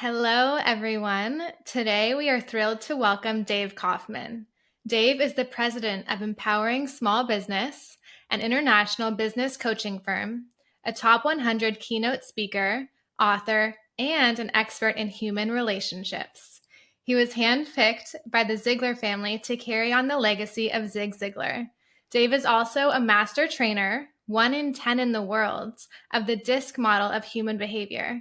Hello, everyone. Today we are thrilled to welcome Dave Kauffman. Dave is the president of Empowering Small Business, an international business coaching firm, a top 100 keynote speaker, author, and an expert in human relationships. He was handpicked by the Ziglar family to carry on the legacy of Zig Ziglar. Dave is also a master trainer, 1 in 10 in the world, of the DISC model of human behavior.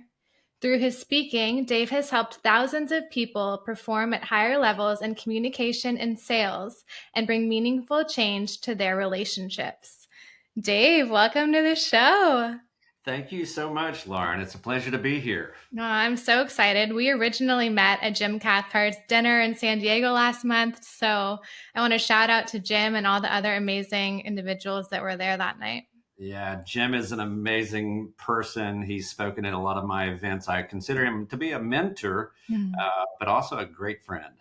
Through his speaking, Dave has helped thousands of people perform at higher levels in communication and sales and bring meaningful change to their relationships. Dave, welcome to the show. Thank you so much, Lauren. It's a pleasure to be here. Oh, I'm so excited. We originally met at Jim Cathcart's dinner in San Diego last month. So I want to shout out to Jim and all the other amazing individuals that were there that night. Yeah, Jim is an amazing person. He's spoken at a lot of my events. I consider him to be a mentor, but also a great friend.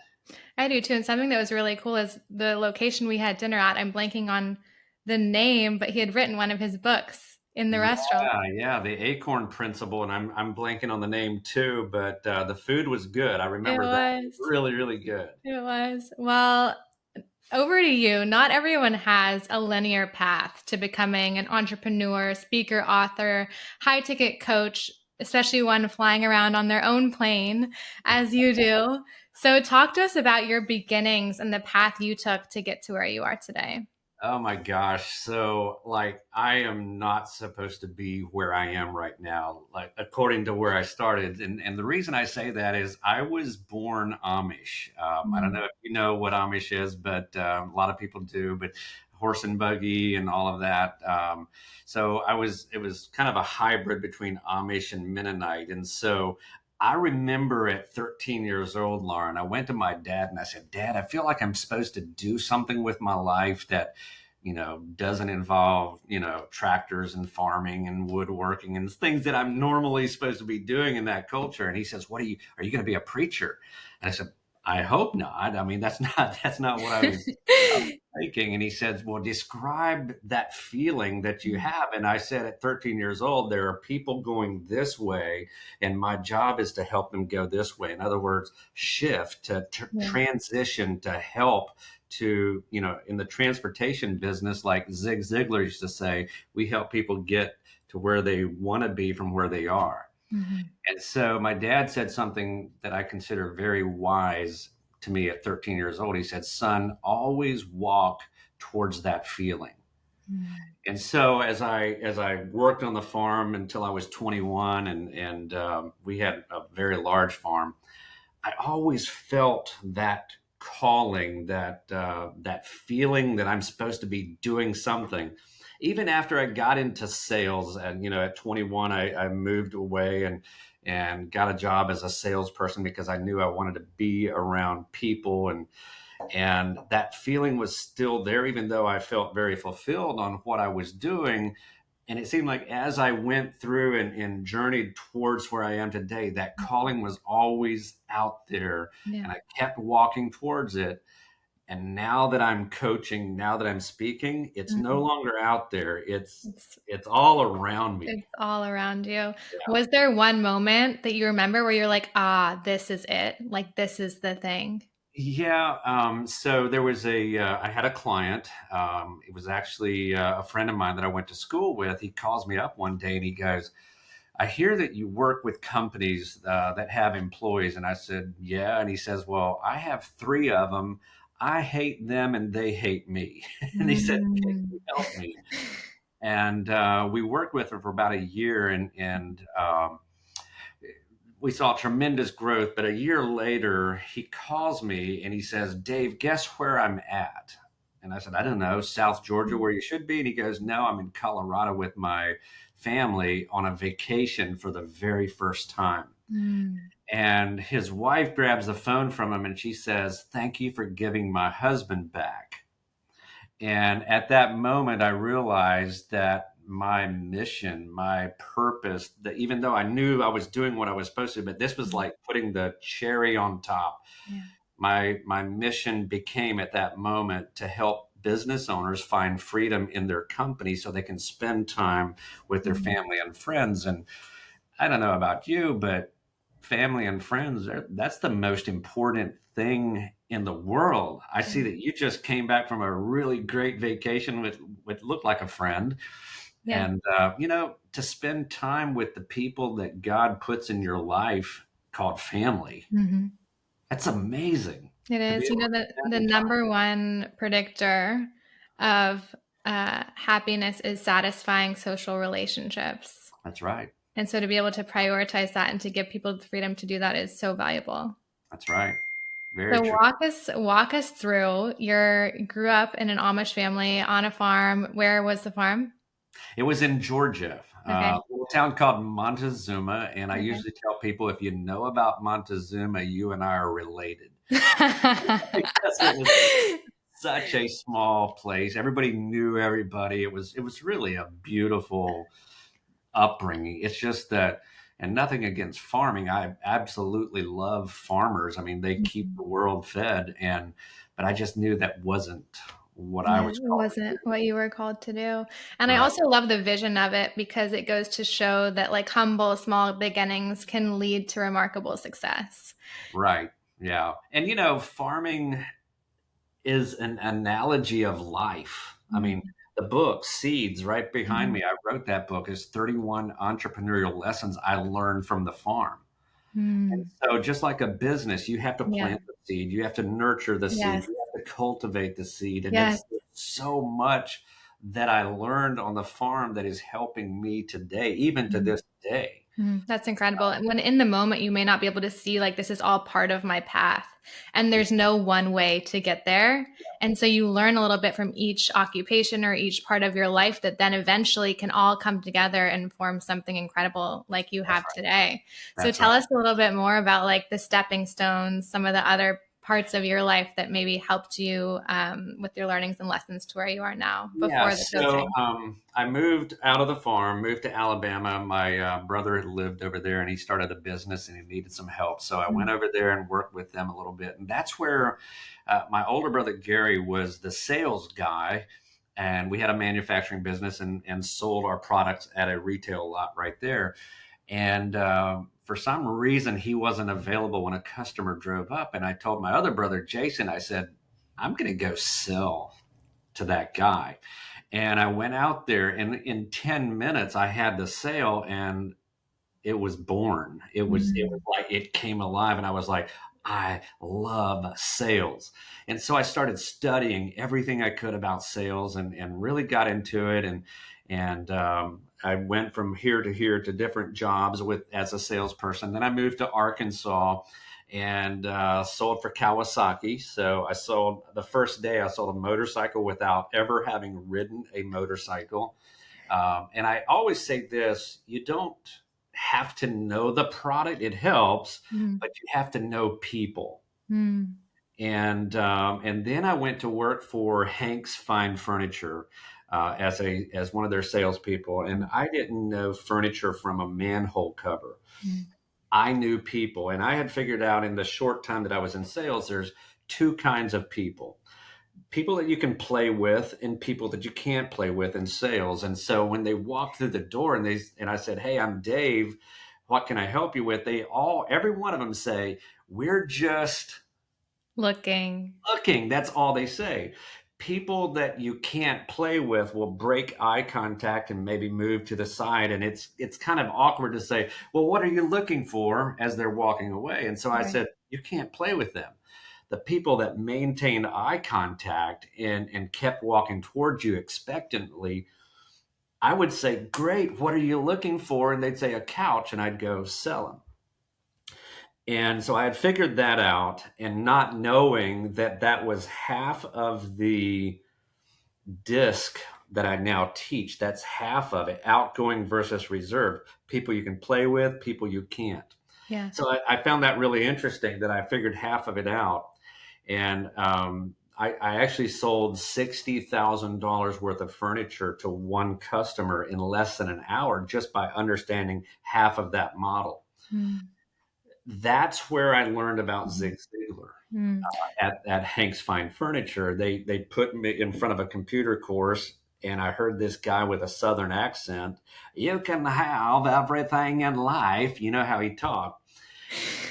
I do too. And something that was really cool is the location we had dinner at. I'm blanking on the name, but he had written one of his books in the restaurant. Yeah, the Acorn Principle, and I'm blanking on the name too, but the food was good. I It remember that was. really, really good. It was. Well, over to you. Not everyone has a linear path to becoming an entrepreneur, speaker, author, high ticket coach, especially one flying around on their own plane, as you do. So, talk to us about your beginnings and the path you took to get to where you are today. Oh my gosh. So, I am not supposed to be where I am right now, like, according to where I started. And the reason I say that is I was born Amish. I don't know if you know what Amish is, but a lot of people do, but horse and buggy and all of that. It was kind of a hybrid between Amish and Mennonite. And so, I remember at 13 years old, Lauren, I went to my dad and I said, Dad, I feel like I'm supposed to do something with my life that, doesn't involve, tractors and farming and woodworking and things that I'm normally supposed to be doing in that culture. And he says, are you going to be a preacher? And I said, I hope not. I mean, that's not what I was thinking. And he said, well, describe that feeling that you have. And I said, at 13 years old, there are people going this way, and my job is to help them go this way. In other words, shift to transition, to help to, in the transportation business, like Zig Ziglar used to say, we help people get to where they want to be from where they are. Mm-hmm. And so my dad said something that I consider very wise to me at 13 years old. He said, son, always walk towards that feeling. Mm-hmm. And so as I worked on the farm until I was 21, and we had a very large farm, I always felt that calling, that feeling that I'm supposed to be doing something. Even after I got into sales, and at 21, I moved away and got a job as a salesperson because I knew I wanted to be around people, and that feeling was still there, even though I felt very fulfilled on what I was doing. And it seemed like as I went through and journeyed towards where I am today, that calling was always out there, and I kept walking towards it. And now that I'm coaching, now that I'm speaking, it's no longer out there. It's all around me. It's all around you. Yeah. Was there one moment that you remember where you're like, this is it? Like, this is the thing? Yeah. So there was I had a client. It was actually a friend of mine that I went to school with. He calls me up one day and he goes, I hear that you work with companies that have employees. And I said, yeah. And he says, well, I have 3 of them. I hate them and they hate me. And he said, can you help me? And we worked with her for about a year, and we saw tremendous growth. But a year later, he calls me and he says, Dave, guess where I'm at? And I said, I don't know, South Georgia, where you should be. And he goes, no, I'm in Colorado with my family on a vacation for the very first time. And his wife grabs the phone from him and she says, thank you for giving my husband back. And at that moment, I realized that my mission, my purpose, that even though I knew I was doing what I was supposed to, but this was like putting the cherry on top. Yeah. My mission became at that moment to help business owners find freedom in their company so they can spend time with their family and friends. And I don't know about you, but family and friends, that's the most important thing in the world. I see that you just came back from a really great vacation with what looked like a friend. Yeah. And, to spend time with the people that God puts in your life called family, Hmm. that's amazing It to be is. able to The spend time. number one predictor of happiness is satisfying social relationships. That's right. And so to be able to prioritize that and to give people the freedom to do that is so valuable. That's right. Very So true. walk us through your grew up in an Amish family on a farm. Where was the farm? It was in Georgia, Okay. a little town called Montezuma. And I Okay. usually tell people, if you know about Montezuma, you and I are related because it was such a small place. Everybody knew everybody. It was really a beautiful upbringing. It's just that, and nothing against farming. I absolutely love farmers. I mean, they keep the world fed, but I just knew that wasn't what I Yeah, was it called to wasn't do. what you were called to do. And I Right. also love the vision of it because it goes to show that like humble, small beginnings can lead to remarkable success. Right. Yeah. And farming is an analogy of life. I mean, Mhm. the book Seeds right behind Mhm. me, I wrote that book, is 31 entrepreneurial lessons I learned from the farm. And Mm. so just like a business, you have to Yeah. plant the seed, you have to nurture the seed, Yes. you have to cultivate the seed. And Yes. it's so much that I learned on the farm that is helping me today, even to Mhm. this day. Mhm. That's incredible. And when in the moment, you may not be able to see, like, this is all part of my path. And there's no one way to get there. And so you learn a little bit from each occupation or each part of your life that then eventually can all come together and form something incredible like you That's have right. today. So That's tell right. us a little bit more about like the stepping stones, some of the other parts of your life that maybe helped you with your learnings and lessons to where you are now Yeah, before the so coaching. I moved out of the farm, moved to Alabama. My brother had lived over there and he started a business and he needed some help. So I went Mm. over there and worked with them a little bit. And that's where my older brother Gary was the sales guy. And we had a manufacturing business and sold our products at a retail lot right there. And for some reason, he wasn't available when a customer drove up. And I told my other brother, Jason, I said, I'm going to go sell to that guy. And I went out there, and in 10 minutes, I had the sale, and it was born. It was Mm. like it came alive, and I was like, I love sales. And so I started studying everything I could about sales, and really got into it. And I went from here to here to different jobs with as a salesperson. Then I moved to Arkansas and sold for Kawasaki. So I sold the first day. I sold a motorcycle without ever having ridden a motorcycle. And I always say this: you don't have to know the product; it helps, Mm. but you have to know people. Mm. And then I went to work for Hank's Fine Furniture as one of their salespeople, and I didn't know furniture from a manhole cover. Mm. I knew people, and I had figured out in the short time that I was in sales, there's two kinds of people: people that you can play with and people that you can't play with in sales. And so when they walked through the door and I said, "Hey, I'm Dave. What can I help you with?" Every one of them say, "We're just Looking. looking." That's all they say. People that you can't play with will break eye contact and maybe move to the side, and it's kind of awkward to say, "Well, what are you looking for?" as they're walking away. And so I Right. said, "You can't play with them." The people that maintained eye contact and kept walking towards you expectantly, I would say, "Great, what are you looking for?" And they'd say, "A couch," and I'd go, "Sell them." And so I had figured that out, and not knowing that that was half of the disc that I now teach. That's half of it: outgoing versus reserve. People you can play with, people you can't. Yeah. So I found that really interesting that I figured half of it out. And I actually sold $60,000 worth of furniture to one customer in less than an hour just by understanding half of that model. Mm. That's where I learned about Mhm. Zig Ziglar Mm. at Hank's Fine Furniture. They put me in front of a computer course, and I heard this guy with a Southern accent. "You can have everything in life." You know how he talked.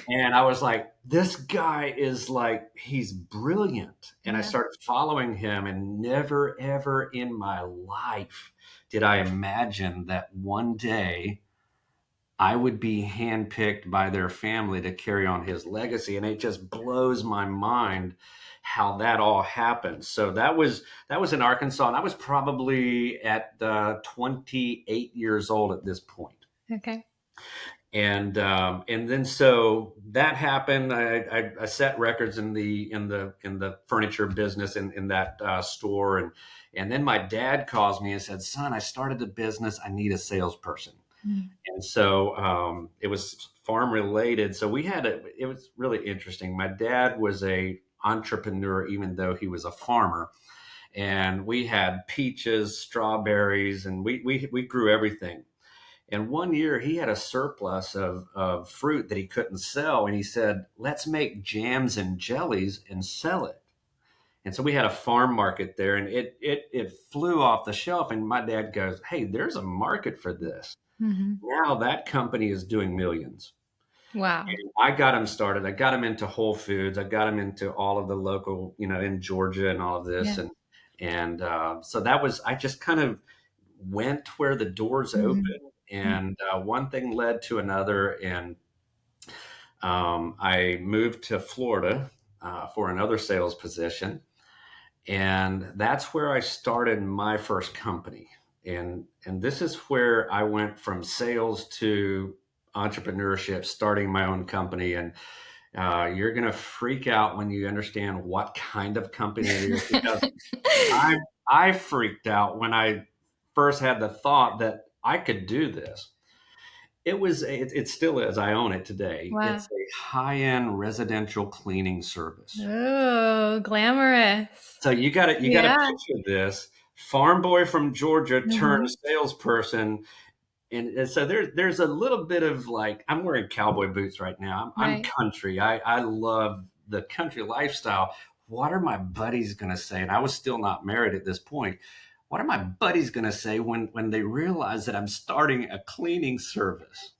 And I was like, this guy is like, he's brilliant. And I Yeah. started following him, and never, ever in my life did I imagine that one day I would be handpicked by their family to carry on his legacy. And it just blows my mind how that all happened. So that was in Arkansas, and I was probably at 28 years old at this point. Okay. And then so that happened. I set records in the furniture business in that store, and then my dad calls me and said, "Son, I started a business. I need a salesperson." Mm. And so it was farm related. So it was really interesting. My dad was a entrepreneur, even though he was a farmer, and we had peaches, strawberries, and we grew everything. And one year he had a surplus of fruit that he couldn't sell. And he said, let's make jams and jellies and sell it. And so we had a farm market there, and it flew off the shelf. And my dad goes, hey, there's a market for this. Hmm. Now that company is doing millions. Wow. And I got him started. I got him into Whole Foods. I got him into all of the local, in Georgia and all of this. Yeah. And so that was, I just kind of went where the doors Hmm. opened, and one thing led to another, and I moved to Florida for another sales position, and that's where I started my first company. And this is where I went from sales to entrepreneurship, starting my own company. And you're going to freak out when you understand what kind of company it is, because I I freaked out when I first had the thought that I could do this. It still is. I own it today. Wow. It's a high-end residential cleaning service. Oh, glamorous. So you got to Yeah. picture this farm boy from Georgia turned Hmm. salesperson. And so there's a little bit of like, I'm wearing cowboy boots right now. I'm Right. country. I love the country lifestyle. What are my buddies going to say? And I was still not married at this point. What are my buddies going to say when they realize that I'm starting a cleaning service?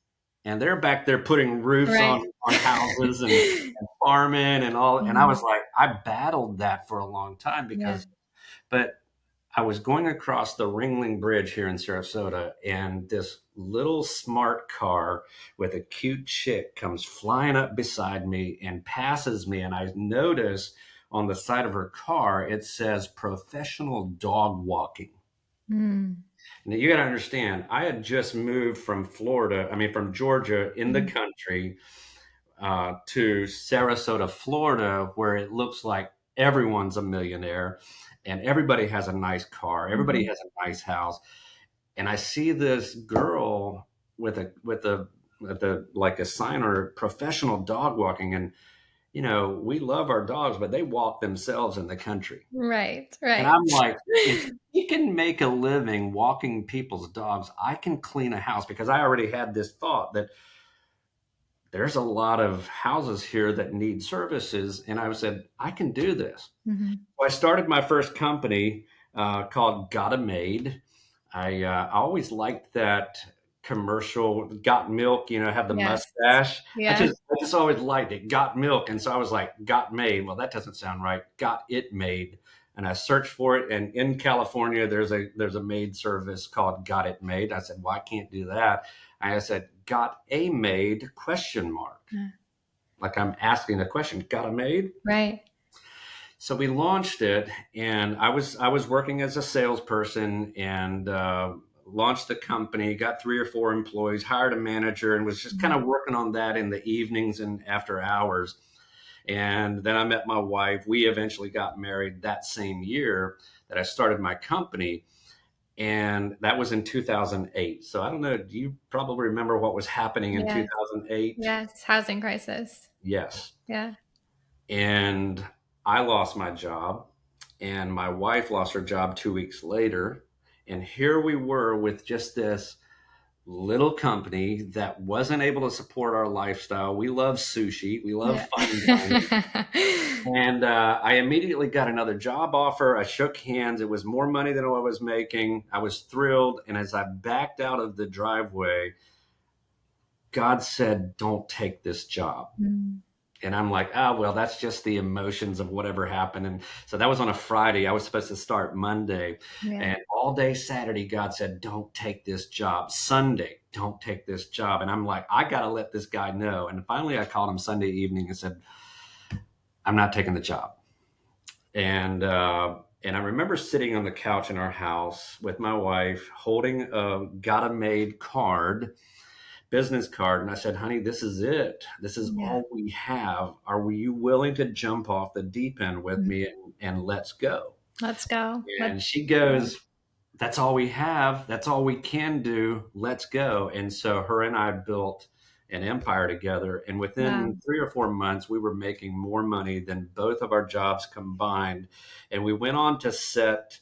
And they're back there putting roofs Right. on houses and farming and all. And I was Mhm. like, I battled that for a long time Yeah. but I was going across the Ringling Bridge here in Sarasota, and this little smart car with a cute chick comes flying up beside me and passes me. And I notice on the side of her car, it says professional dog walking. Mm. Now, you got to understand, I had just moved from from Georgia in the Mhm. country to Sarasota, Florida, where it looks like everyone's a millionaire and everybody has a nice car, everybody Mhm. has a nice house. And I see this girl with a like a sign or professional dog walking. And we love our dogs, but they walk themselves in the country. Right. And Right. I'm like, if he can make a living walking people's dogs, I can clean a house, because I already had this thought that there's a lot of houses here that need services. And I said, I can do this. Mhm. So I started my first company called Got a Maid. I always liked that commercial, Got Milk, have the Yes. mustache. I Yeah. just, I just always liked it, Got Milk. And so I was like, Got Made. Well, that doesn't sound right. Got It Made. And I searched for it. And in California, there's a maid service called Got It Made. I said, well, I can't do that. And I said, Got a Maid, question mark. Yeah. Like I'm asking a question, got a maid? Right. So we launched it, and I was working as a salesperson, and launched the company. Got 3 or 4 employees, hired a manager, and was just kind Mhm. of working on that in the evenings and after hours. And then I met my wife. We eventually got married that same year that I started my company, and that was in 2008. So I don't know. Do you probably remember what was happening in Yes. 2008? Yes. Housing crisis. Yes. Yeah. And I lost my job, and my wife lost her job 2 weeks later. And here we were with just this little company that wasn't able to support our lifestyle. We love sushi, we love Yeah. fine dining. And I immediately got another job offer. I shook hands. It was more money than what I was making. I was thrilled. And as I backed out of the driveway, God said, don't take this job. Mm. And I'm like, oh, well, that's just the emotions of whatever happened. And so that was on a Friday. I was supposed to start Monday. Yeah. And all day Saturday, God said, don't take this job. Sunday, don't take this job. And I'm like, I got to let this guy know. And finally, I called him Sunday evening and said, I'm not taking the job. And I remember sitting on the couch in our house with my wife, holding a got a made card, business card, and I said, "Honey, this is it. This is Yeah. all we have. Are you willing to jump off the deep end with Mhm. me and let's go?" Let's go. And she goes, "That's all we have. That's all we can do. Let's go." And so her and I built an empire together. And Wow. within 3 or 4 months, we were making more money than both of our jobs combined. And we went on to set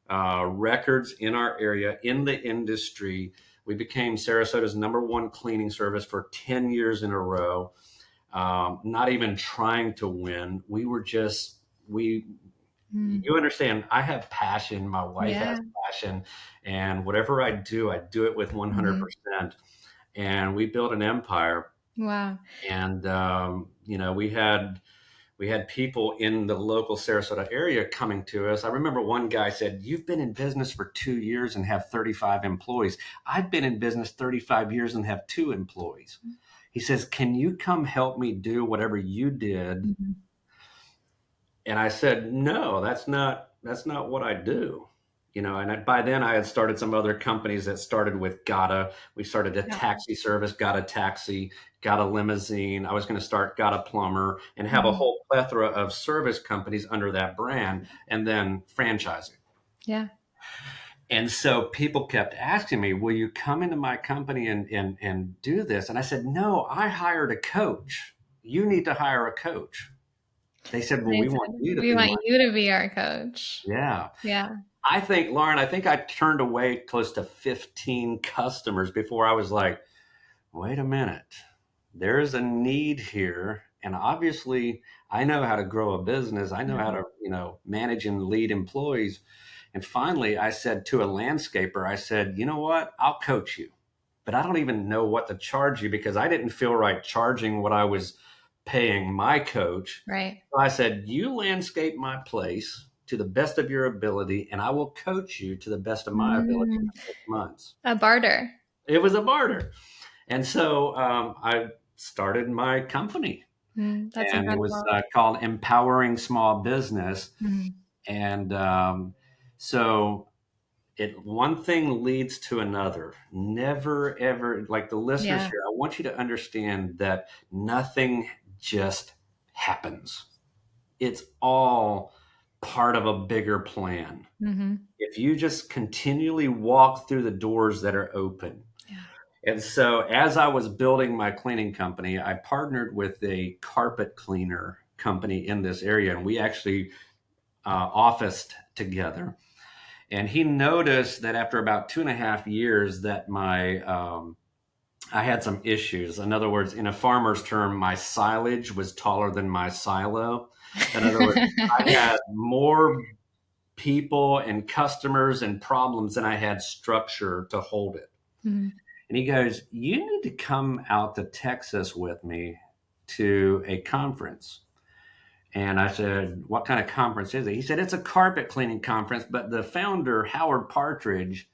records in our area, in the industry. We became Sarasota's #1 cleaning service for 10 years in a row. Not even trying to win. Mm. You understand, I have passion. My wife Yeah. has passion. And whatever I do it with Mhm. 100%. And we built an empire. Wow. And, we had people in the local Sarasota area coming to us. I remember one guy said, "You've been in business for 2 years and have 35 employees. I've been in business 35 years and have 2 employees." He says, "Can you come help me do whatever you did?" Mhm. And I said, "No, that's not what I do." And by then I had started some other companies that started with Gotta. We started a Yeah. taxi service, Gotta Taxi, Gotta Limousine. I was going to start Gotta Plumber and have a Mhm. whole plethora of service companies under that brand and then franchising. Yeah. And so people kept asking me, "Will you come into my company and do this?" And I said, "No, I hired a coach. You need to hire a coach." They said, "Well, They we want said, you to "We be want my." you to be our coach." Yeah. Yeah. Lauren, I think I turned away close to 15 customers before I was like, wait a minute, there's a need here. And obviously, I know how to grow a business. I know Yeah. how to, manage and lead employees. And finally, I said to a landscaper, I said, "You know what? I'll coach you, but I don't even know what to charge you because I didn't feel right charging what I was paying my coach." Right. So I said, "You landscape my place to the best of your ability, and I will coach you to the best of my ability Mm. for 6 months." A barter. It was a barter. And so I started my company, That's and it was incredible. called Empowering Small Business. Mhm. And so one thing leads to another. Never, ever, like the listeners Yeah. here, I want you to understand that nothing just happens. It's all part of a bigger plan. Mhm. If you just continually walk through the doors that are open. Yeah. And so, as I was building my cleaning company, I partnered with a carpet cleaner company in this area, and we actually officed together. And he noticed that after about 2.5 years, that I had some issues. In other words, in a farmer's term, my silage was taller than my silo. In other words, I had more people and customers and problems than I had structure to hold it. Mhm. And he goes, "You need to come out to Texas with me to a conference." And I said, "What kind of conference is it?" He said, "It's a carpet cleaning conference, but the founder, Howard Partridge,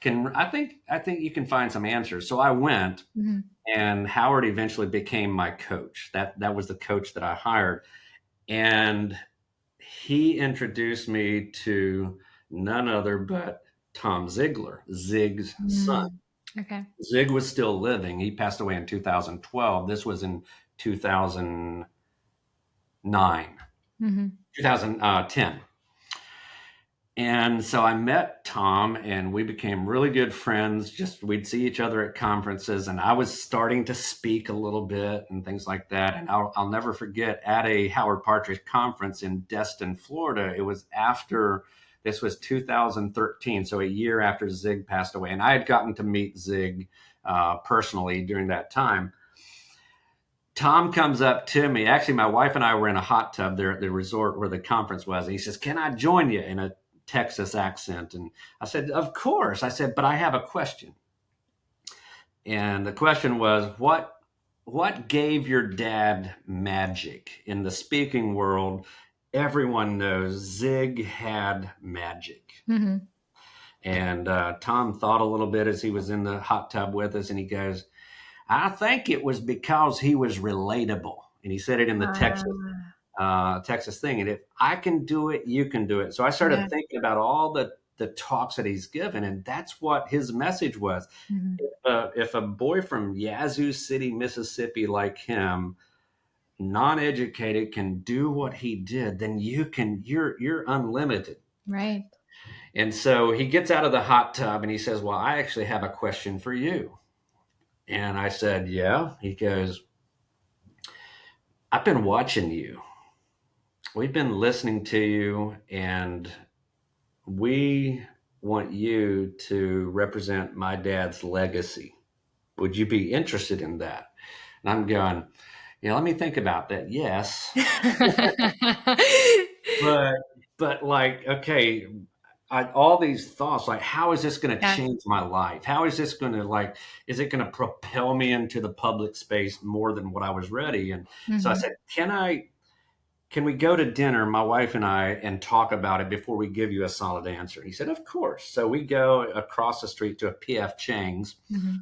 I think you can find some answers." So I went, Mhm. and Howard eventually became my coach. That was the coach that I hired. And he introduced me to none other but Tom Ziglar, Zig's son. Mm. Okay. Zig was still living. He passed away in 2012. This was in 2009, Mhm. 2010. And so I met Tom and we became really good friends. Just we'd see each other at conferences, and I was starting to speak a little bit and things like that. And I'll never forget at a Howard Partridge conference in Destin, Florida. It was after this was 2013, so a year after Zig passed away. And I had gotten to meet Zig personally during that time. Tom comes up to me. Actually, my wife and I were in a hot tub there at the resort where the conference was. And he says, "Can I join you?" in a Texas accent. And I said, "Of course." I said, "But I have a question." And the question was, what gave your dad magic? In the speaking world, everyone knows Zig had magic. Mm-hmm. And Tom thought a little bit as he was in the hot tub with us, and he goes, I think it was because he was relatable. And he said it in the Texas thing. And if I can do it, you can do it. So I Yeah. started thinking about all the talks that he's given, and that's what his message was. Mm-hmm. If a boy from Yazoo City, Mississippi, like him, non-educated, can do what he did, then you can. You're unlimited. Right. And so he gets out of the hot tub and he says, "Well, I actually have a question for you." And I said, "Yeah." He goes, "I've been watching you. We've been listening to you, and we want you to represent my dad's legacy. Would you be interested in that?" And I'm going, let me think about that. Yes. But, like, okay, all these thoughts, like, how is this going to Yes. change my life? How is this going to, like, is it going to propel me into the public space more than what I was ready? And so I Mm-hmm. said, can we go to dinner, my wife and I, and talk about it before we give you a solid answer? And he said, of course. So we go across the street to a PF Chang's, Mm-hmm.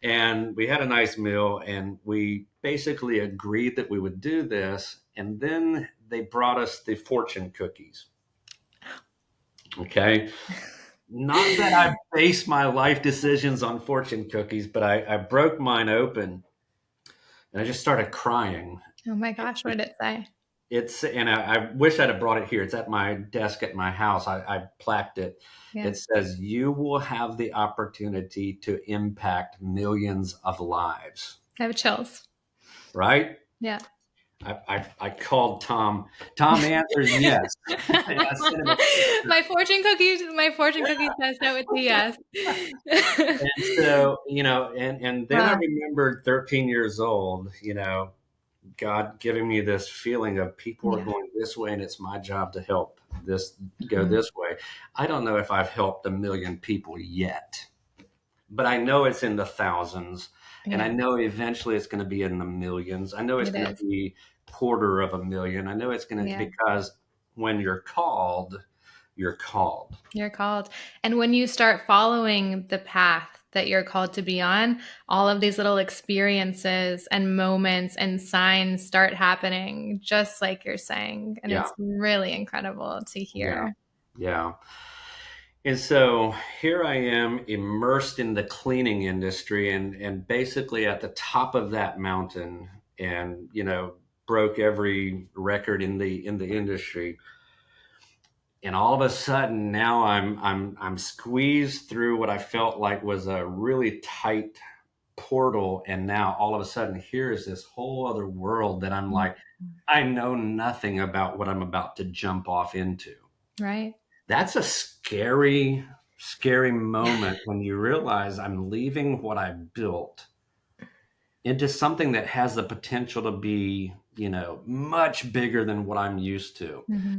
and we had a nice meal, and we basically agreed that we would do this. And then they brought us the fortune cookies. Okay. Not that I base my life decisions on fortune cookies, but I broke mine open and I just started crying. Oh my gosh, what did it say? And I wish I'd have brought it here. It's at my desk at my house. I plaqued it. Yeah. It says, "You will have the opportunity to impact millions of lives." I have chills. Right? Yeah. I called Tom. Tom answers yes. And I sent him a picture. My fortune cookie test out with the yes. And so, and then I Wow. remembered 13 years old, God giving me this feeling of people are Yeah. going this way, and it's my job to help this go Mhm. this way. I don't know if I've helped a million people yet, but I know it's in the thousands, and I Yeah, know eventually it's going to be in the millions. I know it's it going to is. be quarter of a million. I know it's going to, Yeah, because when you're called, you're called. you're called. And when you start following the path that you're called to be on, all of these little experiences and moments and signs start happening, just like you're saying. And Yeah, it's really incredible to yeah, hear. yeah. And so here I am, immersed in the cleaning industry, and basically at the top of that mountain, and broke every record in the industry. And all of a sudden now I'm squeezed through what I felt like was a really tight portal, and now all of a sudden here is this whole other world that I'm Mhm. like, I know nothing about what I'm about to jump off into. Right? That's a scary, scary moment when you realize I'm leaving what I built into something that has the potential to be, much bigger than what I'm used to. Hmm.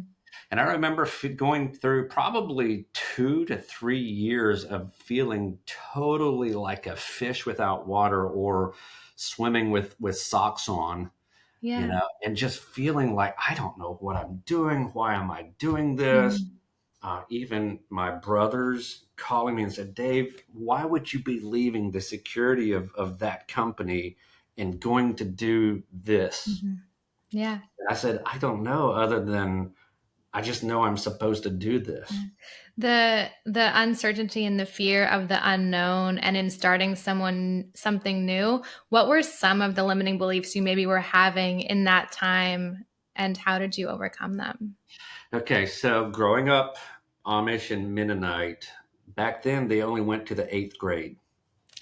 And I remember going through probably 2 to 3 years of feeling totally like a fish without water, or swimming with socks on, Yeah. and just feeling like, I don't know what I'm doing. Why am I doing this? Mhm. Even my brothers calling me and said, Dave, why would you be leaving the security of that company and going to do this? Mhm. Yeah. And I said, I don't know, other than I just know I'm supposed to do this. Yeah. The uncertainty and the fear of the unknown and in starting something new, what were some of the limiting beliefs you maybe were having in that time, and how did you overcome them? Okay, so growing up Amish and Mennonite, back then they only went to the eighth grade,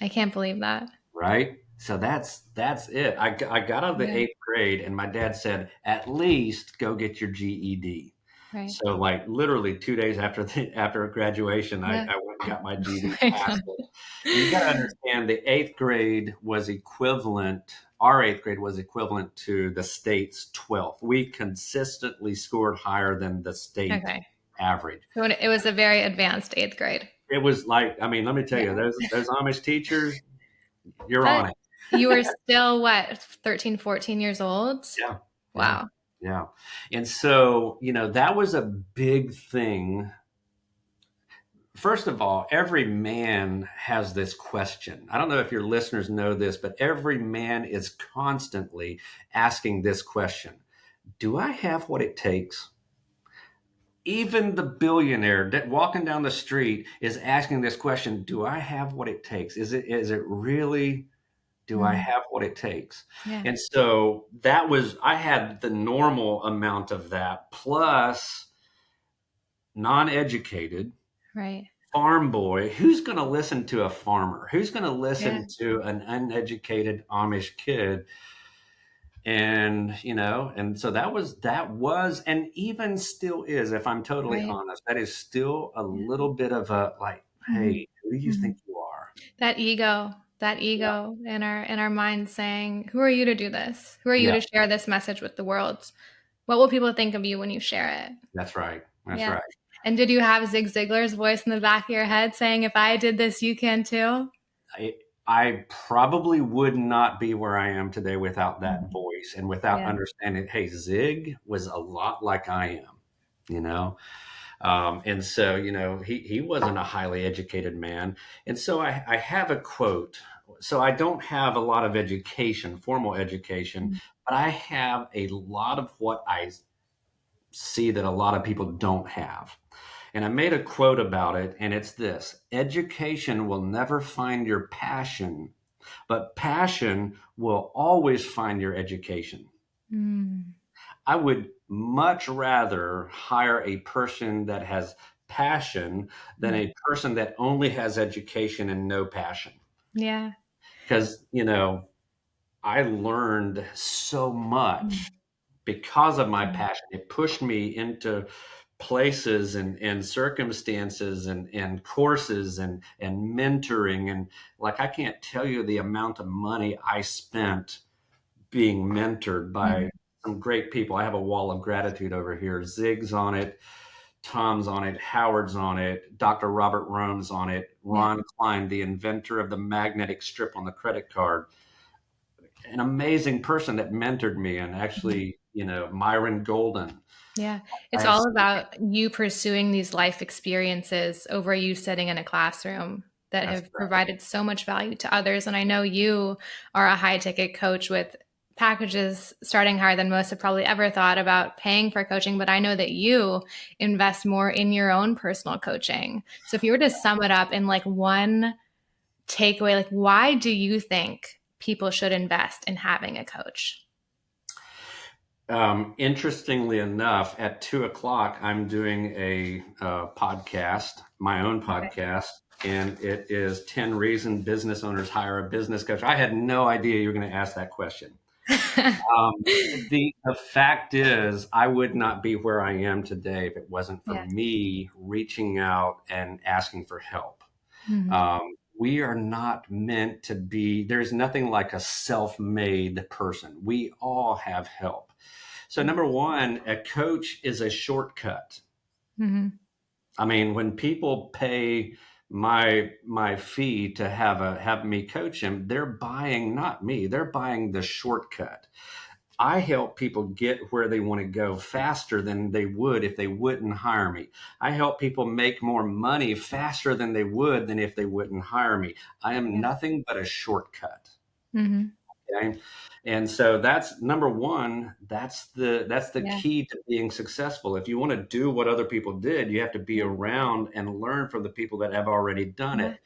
I can't believe that. right? So that's it. I got out of the Yeah, eighth grade, and my dad said, at least go get your GED. right. So, like, literally 2 days after graduation, I Yeah. went and got my GED, Oh my passed God. it. And you got to understand, the eighth grade was equivalent. Our eighth grade was equivalent to the state's 12th. We consistently scored higher than the state Okay. average. So it was a very advanced eighth grade. It was like, I mean, let me tell Yeah. you, those Amish teachers. You're But on it. you were still what, 13, 14 years old? Yeah. Yeah. Wow. Yeah. And so, that was a big thing. First of all, every man has this question. I don't know if your listeners know this, but every man is constantly asking this question. Do I have what it takes? Even the billionaire that walking down the street is asking this question. Do I have what it takes? Is it really, do I Mhm. have what it takes? Yeah. And so I had the normal amount of that plus non-educated Right. farm boy. Who's going to listen to a farmer? Who's going to Yeah. listen to an uneducated Amish kid? And so that was and even still is, if I'm totally Right. honest, that is still a Yeah. little bit of a like, Mhm. hey, who do you Mhm. think you are? That Yeah, ego in our mind saying, who are you to do this? Who are you yeah, to share this message with the world? What will people think of you when you share it? that's right, that's Yeah. right. And did you have Zig Ziglar's voice in the back of your head saying, if I did this, you can too? I probably would not be where I am today without that Mhm. voice and without Yeah. understanding, hey, Zig was a lot like I am, you know and so he wasn't a highly educated man. And so I have a quote. So I don't have a lot of education, formal education, Mhm. but I have a lot of what I see that a lot of people don't have. And I made a quote about it, and it's this: education will never find your passion, but passion will always find your education. Mm. I would much rather hire a person that has passion than Yeah. a person that only has education and no passion. Yeah. Because, I learned so Mm. much because of my Mm. passion. It pushed me into places and circumstances and courses and mentoring. And like, I can't tell you the amount of money I spent being mentored Mhm. by some great people. I have a wall of gratitude over here. Zig's on it, Tom's on it, Howard's on it, Dr. Robert Rome's on it, Yeah. Ron Klein, the inventor of the magnetic strip on the credit card, an amazing person that mentored me, and Mhm. actually, Myron Golden. Yeah. I It's have, all about you pursuing these life experiences over you sitting in a classroom that that's have right. provided so much value to others. And I know you are a high ticket coach with packages starting higher than most have probably ever thought about paying for coaching, but I know that you invest more in your own personal coaching. So if you were to sum it up in like one takeaway, like why do you think people should invest in having a coach? Interestingly enough, at 2 o'clock, I'm doing a podcast, my own podcast, and it is 10 Reasons Business Owners Hire a Business Coach. I had no idea you were going to ask that question. Okay. The fact is, I would not be where I am today if it wasn't for Yeah. me reaching out and asking for help. Mhm. We are not meant to be, there's nothing like a self made person. We all have help. So, number one, a coach is a shortcut. Mhm. I mean, when people pay my fee to have me coach them, they're buying not me, they're buying the shortcut. I help people get where they want to go faster than they would if they wouldn't hire me. I help people make more money faster than they would than if they wouldn't hire me. I am Yeah. nothing but a shortcut. Mhm. Okay. And so that's number one. That's the Yeah. key to being successful. If you want to do what other people did, you have to be Yeah. around and learn from the people that have already done Yeah. it.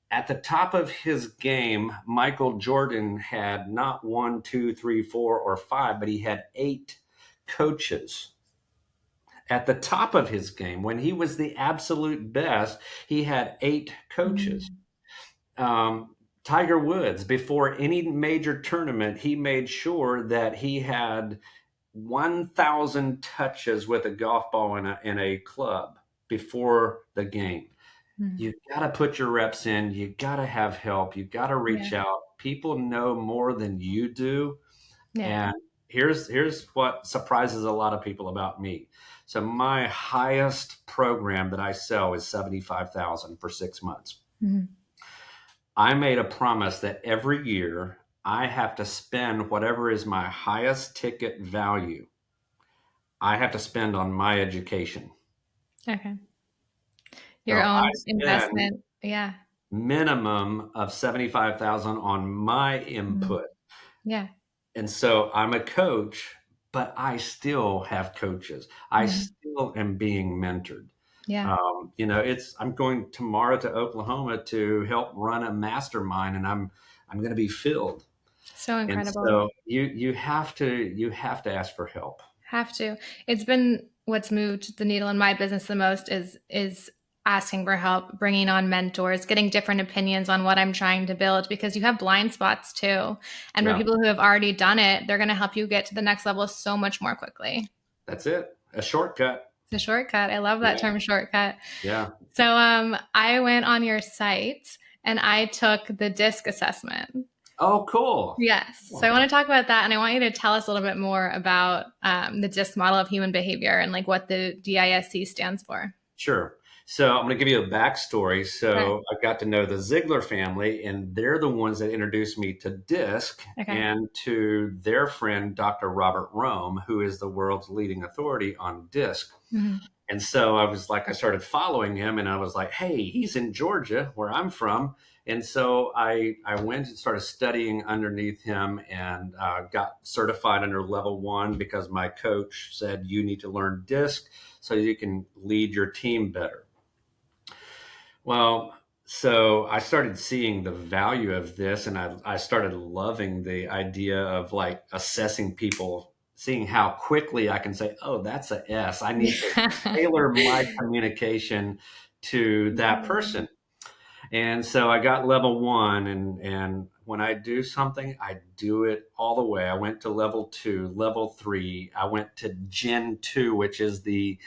At the top of his game, Michael Jordan had not one, two, three, four, or five, but he had eight coaches. At the top of his game, when he was the absolute best, he had eight coaches. Mhm. Tiger Woods, before any major tournament, he made sure that he had 1,000 touches with a golf ball in a club before the game. Mhm. You got to put your reps in. You got to have help. You got to Yeah. reach out. People know more than you do. Yeah. And here's what surprises a lot of people about me. So my highest program that I sell is 75,000 for 6 months. Mhm. I made a promise that every year I have to spend whatever is my highest ticket value. I have to spend on my education. Okay. Your So I own spend investment. Yeah. minimum of 75,000 on my Mhm. input. Yeah. And so I'm a coach, but I still have coaches. I Mhm. still am being mentored. Yeah. I'm going tomorrow to Oklahoma to help run a mastermind, and I'm going to be filled. So And incredible. so you have to ask for help. Have to. It's been what's moved the needle in my business the most is asking for help, bringing on mentors, getting different opinions on what I'm trying to build because you have blind spots too. And for Yeah, people who have already done it, they're going to help you get to the next level so much more quickly. that's it. A shortcut. It's a shortcut. I love that Yeah, term shortcut. yeah. So I went on your site and I took the DISC assessment. Oh, cool. Yes. So I want to talk about that. And I want you to tell us a little bit more about the DISC model of human behavior and like what the DISC stands for. Sure. So I'm going to give you a backstory. Okay. So I got to know the Ziglar family, and they're the ones that introduced me to DISC Okay. and to their friend, Dr. Robert Rome, who is the world's leading authority on DISC. Mhm. And so I started following him, and I was like, hey, he's in Georgia, where I'm from. And so I went and started studying underneath him and got certified under level 1 because my coach said, you need to learn DISC so you can lead your team better. Well, so I started seeing the value of this, and I started loving the idea of like assessing people, seeing how quickly I can say, oh, that's a S. I need to tailor my communication to that person. And so I got level 1, and when I do something, I do it all the way. I went to level 2, level 3. I went to Gen 2, which is the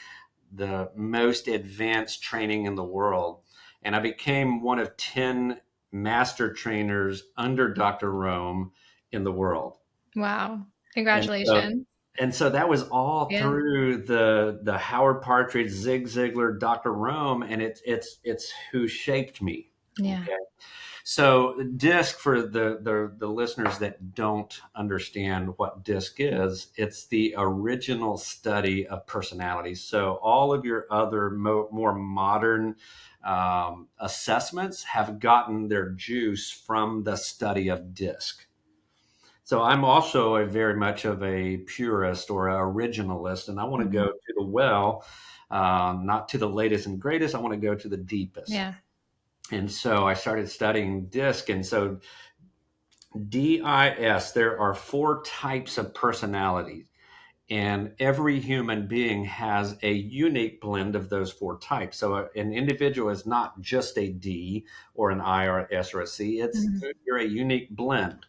most advanced training in the world. And I became one of 10 master trainers under Dr. Rome in the world. Wow. And so, Congratulations. and so that was all Yeah. through the Howard Partridge, Zig Ziglar, Dr. Rome, and it's who shaped me. Yeah. Okay. So DISC, for the listeners that don't understand what DISC is, it's the original study of personality. So all of your other more modern assessments have gotten their juice from the study of DISC. So I'm also a very much of a purist or a originalist, and I want to go Mhm. to the well, not to the latest and greatest. I want to go to the deepest. Yeah. And so I started studying DISC. And so DIS, there are 4 types of personalities. And every human being has a unique blend of those 4 types. So an individual is not just a D or an I or an S or a C. Mhm. You're a unique blend.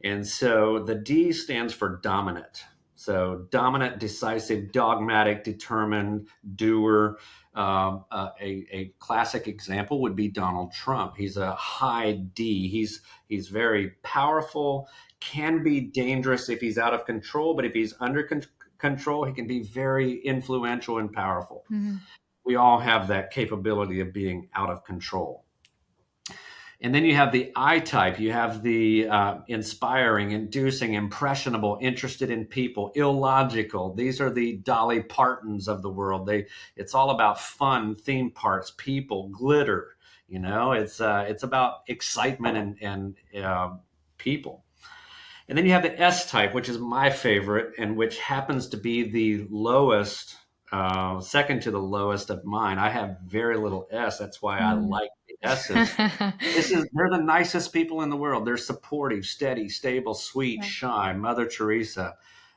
And so the D stands for dominant. So dominant, decisive, dogmatic, determined, doer. A classic example would be Donald Trump. He's a high D. He's very powerful, can be dangerous if he's out of control, but if he's under control, he can be very influential and powerful. Mhm. We all have that capability of being out of control. And then you have the I type. You have the inspiring, inducing, impressionable, interested in people, illogical. These are the Dolly Partons of the world. It's all about fun, theme parks, people, glitter. It's about excitement and people. And then you have the S type, which is my favorite, and which happens to be the lowest, second to the lowest of mine. I have very little S. That's why I Mhm. like the S's. They're the nicest people in the world. They're supportive, steady, stable, sweet, Yeah. shy. Mother Teresa.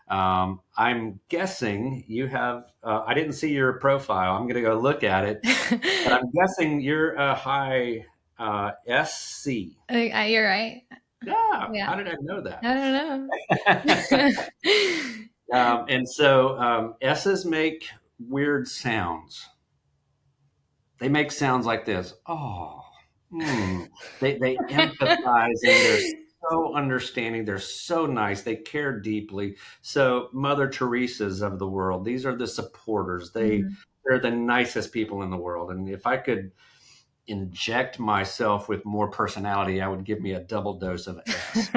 I'm guessing you have. I didn't see your profile. I'm going to go look at it, but I'm guessing you're a high SC. You're right. Yeah. Yeah. How did I know I don't know. that? And so S's make weird sounds. They make sounds like this. Oh, hmm. They empathize, and they're so understanding. They're so nice. They care deeply. So Mother Teresa's of the world. These are the supporters. Mhm. They're the nicest people in the world. And if I could inject myself with more personality, I would give me a double dose of S.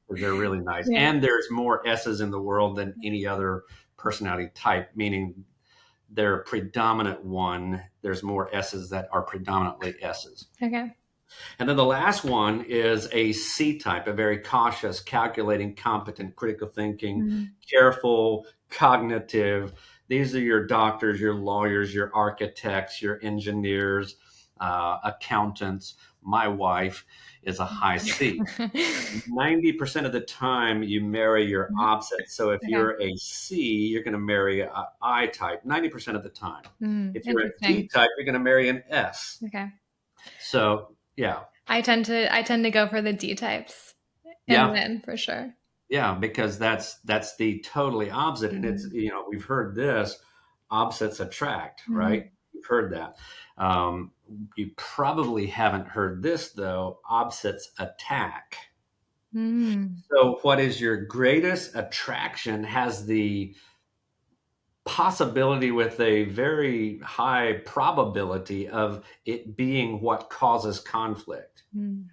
They're really nice. Yeah. And there's more S's in the world than any other personality type, meaning they're predominant one. There's more S's that are predominantly S's. Okay. And then the last one is a C type, a very cautious, calculating, competent, critical thinking, Mm. careful, cognitive. These are your doctors, your lawyers, your architects, your engineers, accountants. My wife is a high C. 90% of the time you marry your opposite. So if Okay. you're a C, you're going to marry an I type 90% of the time. If you're a D Interesting. type, you're going to marry an S. Okay. So yeah. I tend to go for the D types and Yeah. win for sure. Yeah, because that's the totally opposite. And it's, Mm. we've heard this, opposites attract, right? Mm. You've heard that. Um, you probably haven't heard this though, opposites attack. Mm. So what is your greatest attraction has the possibility with a very high probability of it being what causes conflict. Mm.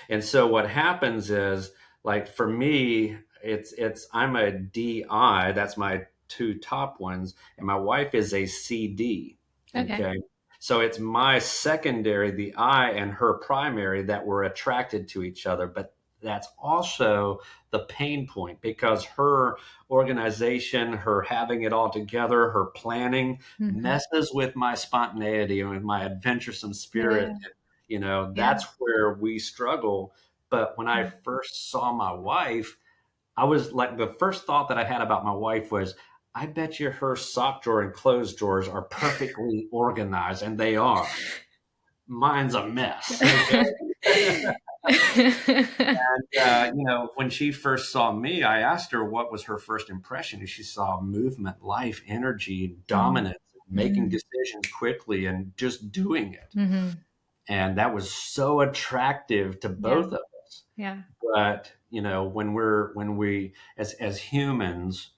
And so what happens is, like for me, it's I'm a DI, that's my two top ones, and my wife is a CD. Okay. Okay. So it's my secondary, the I, and her primary that were attracted to each other. But that's also the pain point because her organization, her having it all together, her planning Mhm. messes with my spontaneity and with my adventuresome spirit. Yeah. Yeah. That's where we struggle. But when I Mm. first saw my wife, I was like, the first thought that I had about my wife was, I bet you her sock drawer and clothes drawers are perfectly organized, and they are. Mine's a mess. Okay. When she first saw me, I asked her what was her first impression, and she saw movement, life, energy, Mm. dominance, making Mm. decisions quickly, and just doing it. Mhm. And that was so attractive to Yeah. both of us. Yeah. But when we as humans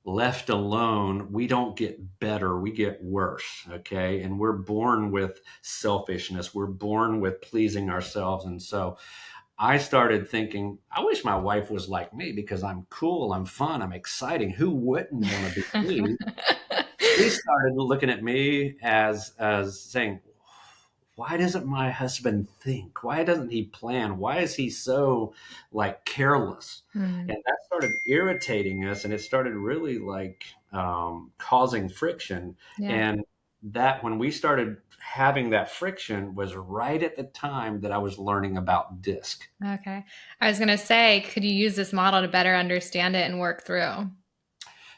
left alone, we don't get better, we get worse. Okay. And we're born with selfishness, we're born with pleasing ourselves. And so I started thinking, I wish my wife was like me because I'm cool, I'm fun, I'm exciting. Who wouldn't want to be me? She started looking at me as saying, why doesn't my husband think? Why doesn't he plan? Why is he so like careless? Mm. And that started irritating us, and it started really like causing friction. Yeah. And that when we started having that friction was right at the time that I was learning about DISC. Okay. I was gonna say, could you use this model to better understand it and work through?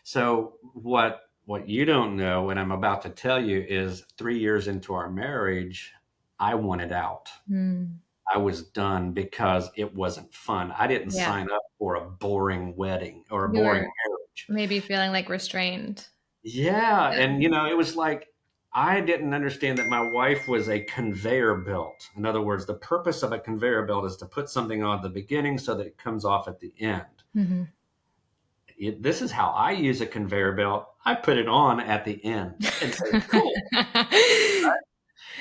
So what you don't know, and I'm about to tell you, is 3 years into our marriage, I wanted out. Mm. I was done because it wasn't fun. I didn't Yeah. sign up for a boring wedding or a You boring were marriage. maybe feeling like restrained. Yeah, Yeah. and it was like I didn't understand that my wife was a conveyor belt. In other words, the purpose of a conveyor belt is to put something on the beginning so that it comes off at the end. Mhm. This is how I use a conveyor belt. I put it on at the end and say, cool.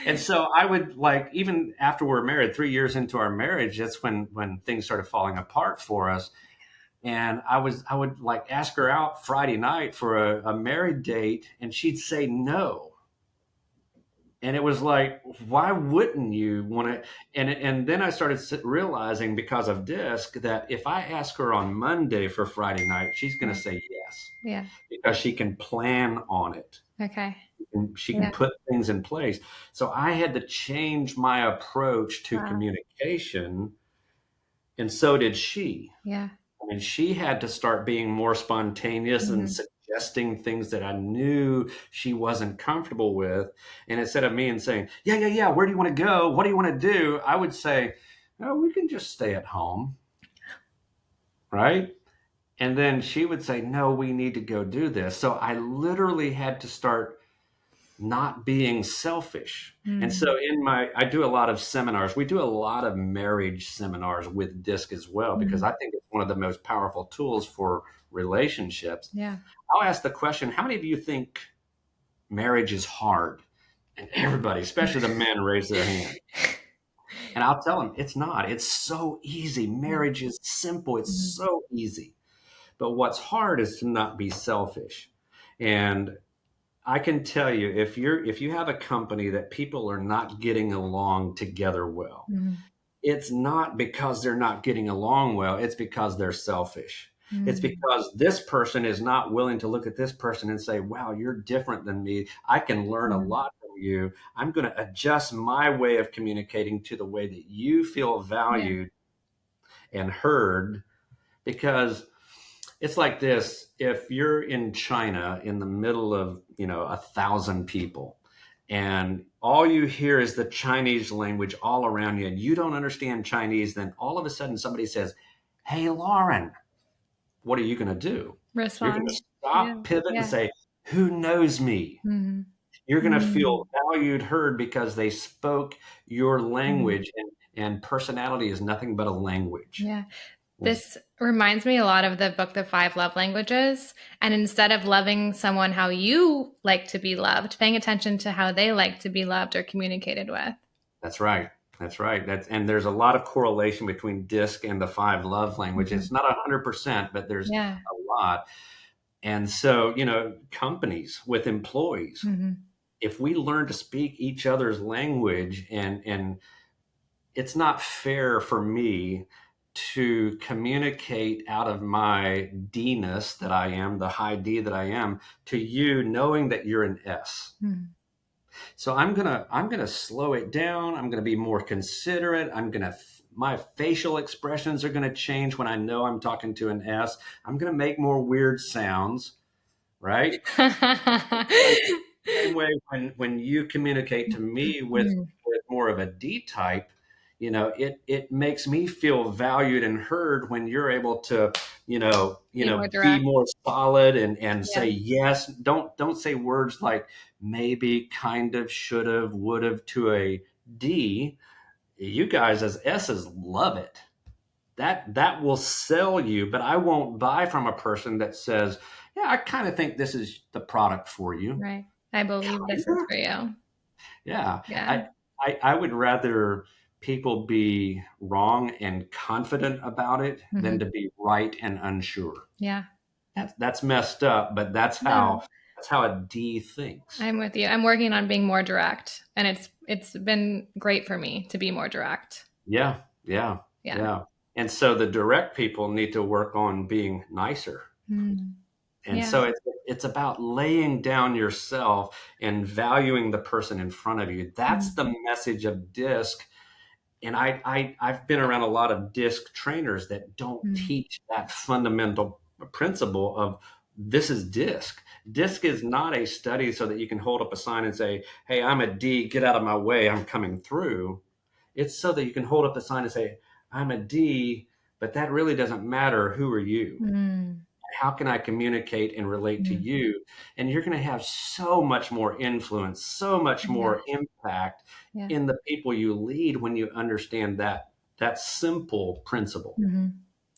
And so I would like, even after we're married, 3 years into our marriage, that's when things started falling apart for us. And I would like ask her out Friday night for a married date, and she'd say no. And it was like, why wouldn't you want to? And then I started realizing because of DISC that if I ask her on Monday for Friday night, she's going Yeah. to say yes Yeah. because she can plan on it. Okay. And she can Yeah. put things in place. So I had to change my approach to Wow. communication, and so did she. Yeah. I mean, she had to start being more spontaneous and Mhm. suggesting things that I knew she wasn't comfortable with. And instead of me and saying, yeah, yeah, yeah, where do you want to go? What do you want to do? I would say, no, we can just stay at home. Right. And then she would say, no, we need to go do this. So I literally had to start not being selfish. And so Mm. I do a lot of seminars. We do a lot of marriage seminars with DISC as well, because Mhm. I think it's one of the most powerful tools for relationships. Yeah. I'll ask the question, how many of you think marriage is hard? And everybody, especially the men, raise their hand. And I'll tell them, it's not. It's so easy. Marriage is simple. It's Mhm. so easy. But what's hard is to not be selfish. And I can tell you, if you have a company that people are not getting along together well, Mhm. it's not because they're not getting along well. It's because they're selfish. It's Mhm. because this person is not willing to look at this person and say, wow, you're different than me. I can learn a Mhm. lot from you. I'm going to adjust my way of communicating to the way that you feel Yeah. valued and heard. Because it's like this: if you're in China in the middle of 1,000 people, and all you hear is the Chinese language all around you, and you don't understand Chinese, then all of a sudden somebody says, hey, Lauren, what are you going to do? You're going to Respond. Yeah. stop, pivot, and Yeah. say, who knows me? Mhm. You're going to feel Mhm. valued, heard, because they spoke your Mhm. language, and personality is nothing but a language. Yeah. This reminds me a lot of the book, The Five Love Languages. And instead of loving someone how you like to be loved, paying attention to how they like to be loved or communicated with. That's right. That's right. And there's a lot of correlation between DISC and the five love languages. Mhm. It's not 100%, but there's Yeah. a lot. And so, companies with employees, Mhm. if we learn to speak each other's language, and it's not fair for me to communicate out of my D-ness that I am, the high D that I am, to you, knowing that you're an S. Mhm. So I'm gonna slow it down. I'm gonna be more considerate. My facial expressions are gonna change when I know I'm talking to an S. I'm gonna make more weird sounds, right? Same way when you communicate to me Mhm. with more of a D type, it makes me feel valued and heard when you're able to, Be more be direct. more solid and Yeah. say yes. Don't say words like maybe, kind of, should have, would have to a D. You guys as S's love it. That will sell you, but I won't buy from a person that says, yeah, I kind of think this is the product for you. Right. I believe this is Kinda? for you. Yeah. Yeah. I would rather people be wrong and confident about it than Mhm. to be right and unsure. Yeah. That's messed up, but No, that's how a D thinks. I'm with you. I'm working on being more direct, and it's been great for me to be more direct. Yeah, yeah, Yeah. yeah. And so the direct people need to work on being nicer. Mm. And Yeah. so it's about laying down yourself and valuing the person in front of you. That's Mhm. the message of DISC. And I've been around a lot of DISC trainers that don't Mm. teach that fundamental principle of this is DISC. DISC is not a study so that you can hold up a sign and say, hey, I'm a D, get out of my way, I'm coming through. It's so that you can hold up the sign and say, I'm a D, but that really doesn't matter. Who are you? Mm. How can I communicate and relate to Mm. you? And you're going to have so much more influence, so much Yeah. more impact Yeah. in the people you lead when you understand that simple principle. Mhm.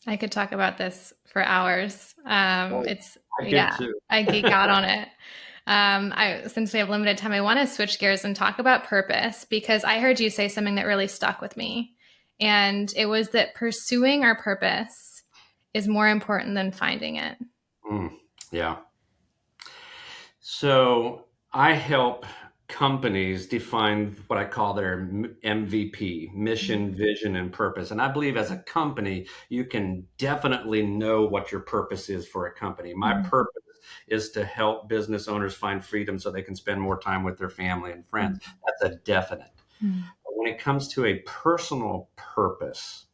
I could talk about this for hours. Oh, It's I could yeah, too. I geek out on it. Since we have limited time, I want to switch gears and talk about purpose because I heard you say something that really stuck with me. And it was that pursuing our purpose is more important than finding it. Mm, yeah. So I help companies define what I call their MVP, mission, vision, and purpose. And I believe as a company, you can definitely know what your purpose is for a company. My Mhm. purpose is to help business owners find freedom so they can spend more time with their family and friends. That's a definite. Mhm. But when it comes to a personal purpose,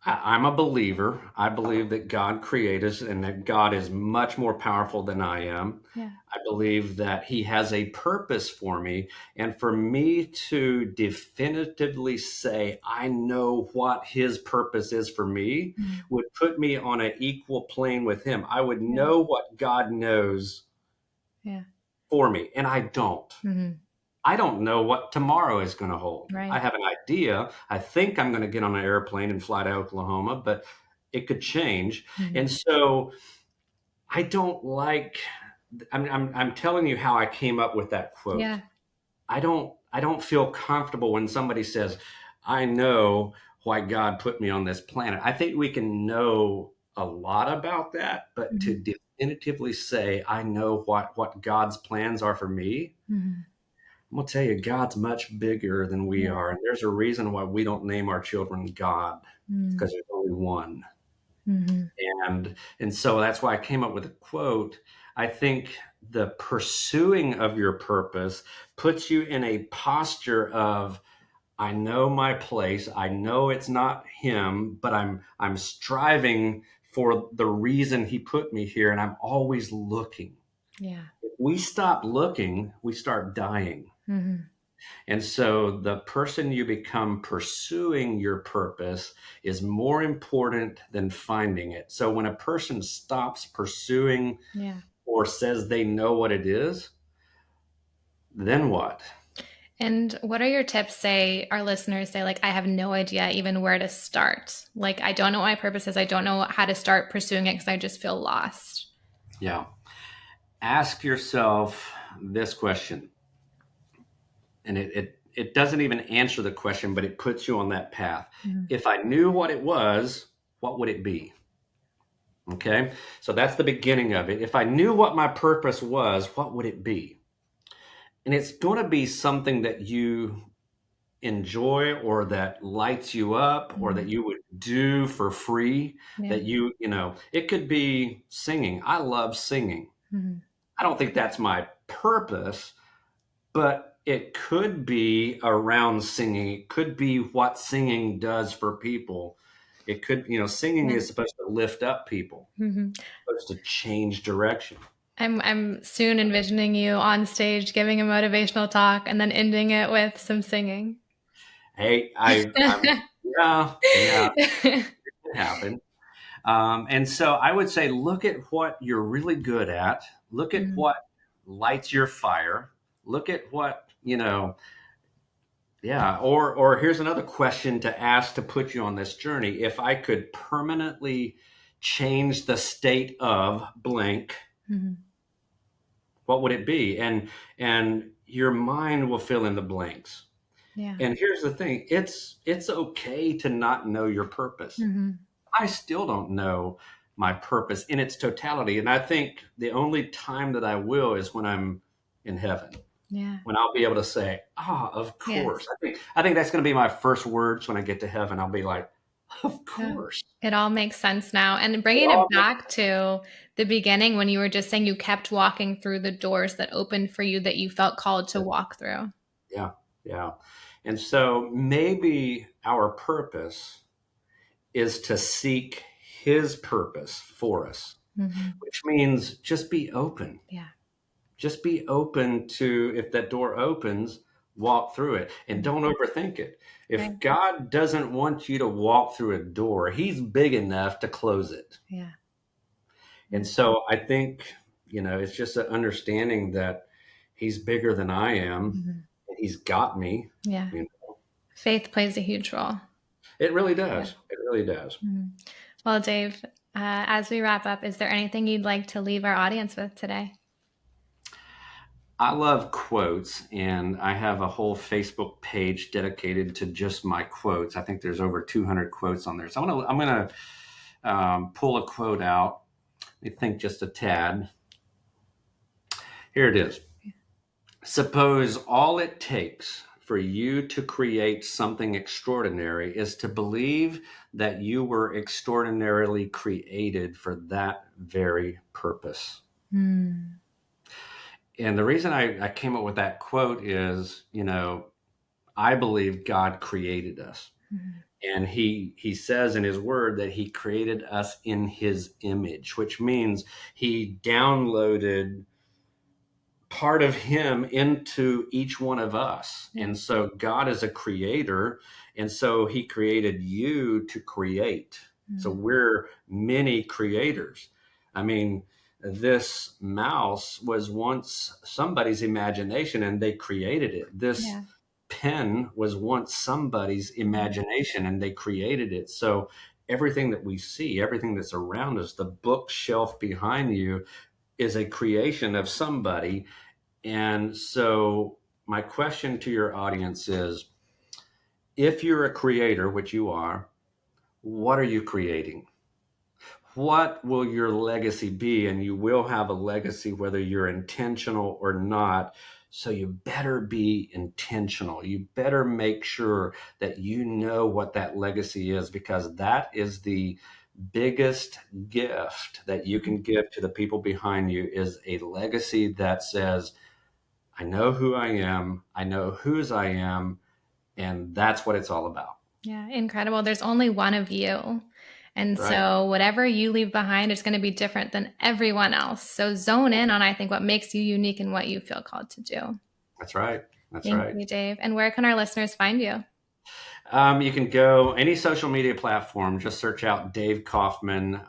I'm a believer. I believe that God created us and that God is much more powerful than I am. Yeah. I believe that He has a purpose for me. And for me to definitively say, I know what His purpose is for me, Mhm. would put me on an equal plane with Him. I would Yeah. know what God knows Yeah. for me, and I don't. Mhm. I don't know what tomorrow is going to hold. I Right. have an idea. I think I'm going to get on an airplane and fly to Oklahoma, but it could change. Mhm. And so I don't like I'm telling you how I came up with that quote. Yeah. I don't feel comfortable when somebody says, I know why God put me on this planet. I think we can know a lot about that, but to Mhm. definitively say, I know what God's plans are for me, Mhm. I'm gonna tell you, God's much bigger than we Yeah. are. And there's a reason why we don't name our children God. It's Mm. because there's only one. Mhm. And so that's why I came up with a quote. I think the pursuing of your purpose puts you in a posture of, I know my place. I know it's not him, but I'm striving for the reason he put me here, and I'm always looking. Yeah. If we stop looking, we start dying. Mhm. And so the person you become pursuing your purpose is more important than finding it. So when a person stops pursuing Yeah. or says they know what it is, then what? And what are your tips? Say our listeners say, like, I have no idea even where to start. Like, I don't know what my purpose is. I don't know how to start pursuing it because I just feel lost. Yeah. Ask yourself this question. And it doesn't even answer the question, but it puts you on that path. Mhm. If I knew what it was, what would it be? Okay. So that's the beginning of it. If I knew what my purpose was, what would it be? And it's going to be something that you enjoy or that lights you up or that Mhm. you would do for free, Yeah. that it could be singing. I love singing. Mhm. I don't think that's my purpose, but it could be around singing. It could be what singing does for people. It could, singing Yeah. is supposed to lift up people, Mhm. supposed to change direction. I'm soon envisioning you on stage giving a motivational talk and then ending it with some singing. Hey, yeah, yeah, it can happen. And so I would say, look at what you're really good at. Look at Mhm. what lights your fire. Look at what, yeah. Or here's another question to ask to put you on this journey. If I could permanently change the state of blank, Mhm. what would it be? And your mind will fill in the blanks. Yeah. And here's the thing, it's okay to not know your purpose. Mhm. I still don't know my purpose in its totality. And I think the only time that I will is when I'm in heaven, Yeah. when I'll be able to say, of Yes. course. I think that's going to be my first words when I get to heaven. I'll be like, of Yeah. course. It all makes sense now. And It bringing it all makes back to the beginning when you were just saying you kept walking through the doors that opened for you that you felt called to sense. walk through. Yeah, yeah. And so maybe our purpose is to seek his purpose for us, Mhm. which means just be open. Yeah. Just be open to, if that door opens, walk through it and Mhm. don't overthink it. Right. If God doesn't want you to walk through a door, he's big enough to close it. Yeah. And Yeah. so I think, it's just an understanding that he's bigger than I am Mhm. and he's got me. Yeah. You Faith plays a huge role. It really Yeah. does. It really does. Mhm. Well, Dave, as we wrap up, is there anything you'd like to leave our audience with today? I love quotes, and I have a whole Facebook page dedicated to just my quotes. I think there's over 200 quotes on there. So I'm gonna pull a quote out. Let me think just a tad. Here it is. Suppose all it takes for you to create something extraordinary is to believe that you were extraordinarily created for that very purpose. Mm. And the reason I came up with that quote is, I believe God created us. Mhm. And he says in his word that he created us in his image, which means he downloaded part of him into each one of us. Yeah. And so God is a creator. And so he created you to create. So Mm. we're many creators. I mean, this mouse was once somebody's imagination and they created it. This Yeah. pen was once somebody's Mhm. imagination and they created it. So everything that we see, everything that's around us, the bookshelf behind you, is a creation of somebody. And so my question to your audience is, if you're a creator, which you are, what are you creating? What will your legacy be? And you will have a legacy whether you're intentional or not. So you better be intentional. You better make sure that you know what that legacy is, because that is the biggest gift that you can give to the people behind you, is a legacy that says, I know who I am, I know whose I am, and that's what it's all about. Yeah, incredible. There's only one of you. And Right? so whatever you leave behind is going to be different than everyone else. So zone in on, I think, what makes you unique and what you feel called to do. That's right. That's Thank right. you, Dave. And where can our listeners find you? You can go any social media platform, just search out Dave Kauffman,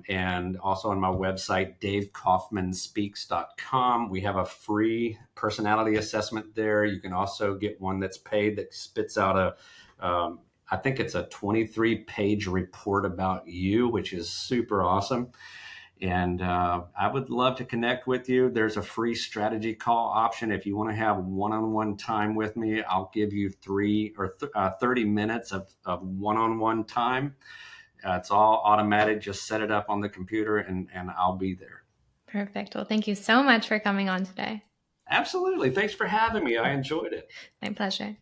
and also on my website, davekaufmanspeaks.com. We have a free personality assessment there. You can also get one that's paid that spits out I think it's a 23-page report about you, which is super awesome. And I would love to connect with you. There's a free strategy call option. If you want to have one-on-one time with me, I'll give you 30 minutes of one-on-one time. It's all automatic. Just set it up on the computer and I'll be there. Perfect. Well, thank you so much for coming on today. Absolutely. Thanks for having me. I enjoyed it. My pleasure.